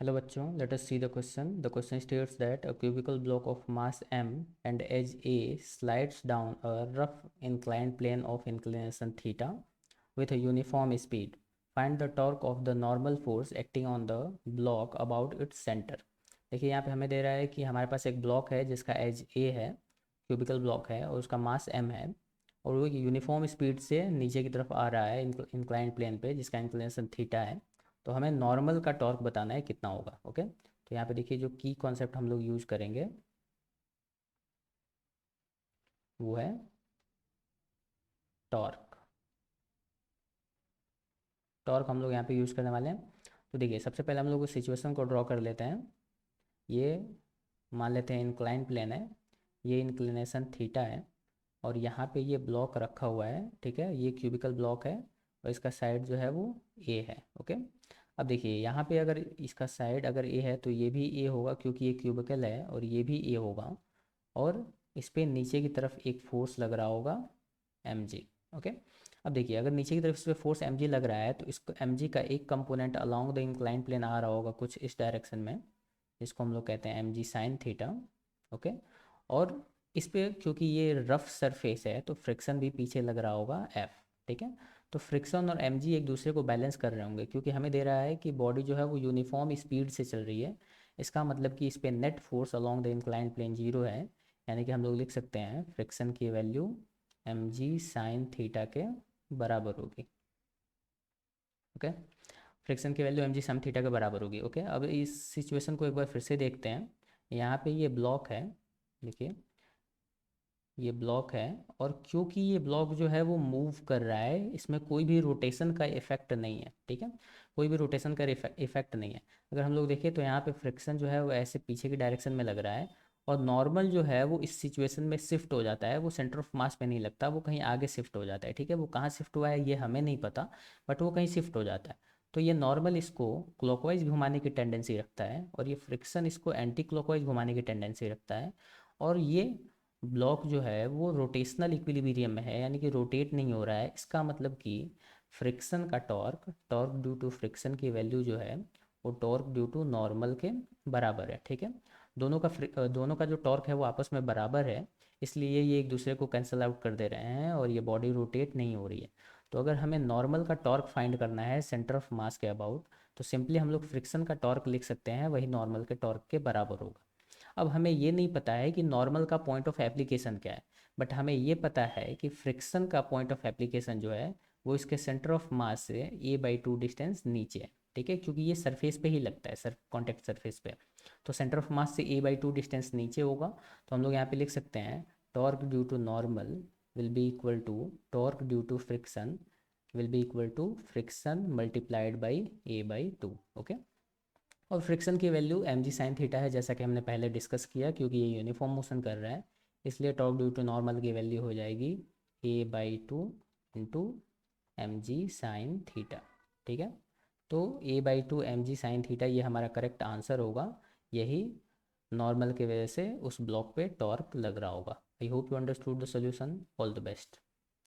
Hello बच्चों, let us see the question. The question states that a cubical block of mass m and edge A slides down a rough inclined plane of inclination theta with a uniform speed. Find the torque of the normal force acting on the block about its center. देखिए यहाँ पे हमें दे रहा है कि हमारे पास एक block है जिसका एज A है, क्यूबिकल ब्लॉक है और उसका मास m है और वो यूनिफॉर्म स्पीड से नीचे की तरफ आ रहा है इंक्लाइंड प्लेन पे जिसका इंक्लिनेशन थीटा है। तो हमें नॉर्मल का टॉर्क बताना है कितना होगा। ओके, तो यहाँ पे देखिए जो की कॉन्सेप्ट हम लोग यूज करेंगे वो है टॉर्क। टॉर्क हम लोग यहाँ पे यूज़ करने वाले हैं। तो देखिए सबसे पहले हम लोग उस सिचुएशन को ड्रॉ कर लेते हैं। ये मान लेते हैं इंक्लाइन प्लेन है, ये इंक्लिनेशन थीटा है और यहाँ पे ये ब्लॉक रखा हुआ है। ठीक है, ये क्यूबिकल ब्लॉक है और इसका साइड जो है वो ए है। ओके, अब देखिए यहाँ पे अगर इसका साइड अगर ए है तो ये भी ए होगा क्योंकि ये क्यूबिकल है और ये भी ए होगा और इस पे नीचे की तरफ एक फोर्स लग रहा होगा एम जी। ओके, अब देखिए अगर नीचे की तरफ इस पर फोर्स एम जी लग रहा है तो इसको एम जी का एक component along the incline plane आ रहा होगा कुछ इस डायरेक्शन में, जिसको हम लोग कहते हैं M G sine theta. Okay, और इस पे क्योंकि ये रफ सरफेस है तो फ्रिक्शन भी पीछे लग रहा होगा एफ। ठीक है, तो फ्रिक्शन और एम जी एक दूसरे को बैलेंस कर रहे होंगे क्योंकि हमें दे रहा है कि बॉडी जो है वो यूनिफॉर्म स्पीड से चल रही है। इसका मतलब कि इस पे net force along the inclined plane zero है, यानी कि हम लोग लिख सकते हैं फ्रिक्शन की value M G sine theta के बराबर होगी। ओके, फ्रिक्शन की value M G sine theta के बराबर होगी। ओके, अब इस सिचुएशन को एक बार फिर से देखते हैं। यहाँ पे ये ब्लॉक है, देखिए ये ब्लॉक है और क्योंकि ये ब्लॉक जो है वो मूव कर रहा है, इसमें कोई भी रोटेशन का इफेक्ट नहीं है। ठीक है, कोई भी रोटेशन का इफेक्ट नहीं है। अगर हम लोग देखें तो यहाँ पे फ्रिक्शन जो है वो ऐसे पीछे की डायरेक्शन में लग रहा है और नॉर्मल जो है वो इस सिचुएशन में शिफ्ट हो जाता है, वो सेंटर ऑफ मास पे नहीं लगता, वो कहीं आगे शिफ्ट हो जाता है। ठीक है, वो कहाँ शिफ्ट हुआ है ये हमें नहीं पता, बट वो कहीं शिफ्ट हो जाता है। तो ये नॉर्मल इसको क्लॉकवाइज घुमाने की टेंडेंसी रखता है और ये फ्रिक्शन इसको एंटी क्लॉकवाइज घुमाने की टेंडेंसी रखता है। और ये ब्लॉक जो है वो रोटेशनल इक्विलिब्रियम में है, यानी कि रोटेट नहीं हो रहा है। इसका मतलब कि फ्रिक्शन का torque, torque due to friction की वैल्यू जो है वो टॉर्क ड्यू टू नॉर्मल के बराबर है। ठीक है, दोनों का जो टॉर्क है वो आपस में बराबर है, इसलिए ये एक दूसरे को कैंसिल आउट कर दे रहे हैं और ये बॉडी रोटेट नहीं हो रही है। तो अगर हमें नॉर्मल का टॉर्क फाइंड करना है सेंटर ऑफ मास के अबाउट, तो सिंपली हम लोग फ्रिक्शन का टॉर्क लिख सकते हैं, वही नॉर्मल के टॉर्क के बराबर होगा। अब हमें ये नहीं पता है कि नॉर्मल का पॉइंट ऑफ एप्लीकेशन क्या है, बट हमें ये पता है कि फ्रिक्शन का पॉइंट ऑफ एप्लीकेशन जो है वो इसके सेंटर ऑफ मास से a/2 डिस्टेंस नीचे है। ठीक है, क्योंकि ये सरफेस पे ही लगता है, सर कॉन्टेक्ट सरफेस पे, तो सेंटर ऑफ मास से a/2 डिस्टेंस नीचे होगा। तो हम लोग यहाँ पे लिख सकते हैं torque due to normal will be equal to torque due to friction will be equal to friction multiplied by a/2। Okay, और फ्रिक्शन की value M G sine theta है, जैसा कि हमने पहले डिस्कस किया, क्योंकि ये यूनिफॉर्म मोशन कर रहा है इसलिए टॉर्क ड्यू टू नॉर्मल की वैल्यू हो जाएगी a/2 into M G sine theta. ठीक है, तो a/2 M G sine theta ये हमारा करेक्ट आंसर होगा। यही नॉर्मल की वजह से उस ब्लॉक पे टॉर्क लग रहा होगा। I hope you understood the solution. All the best.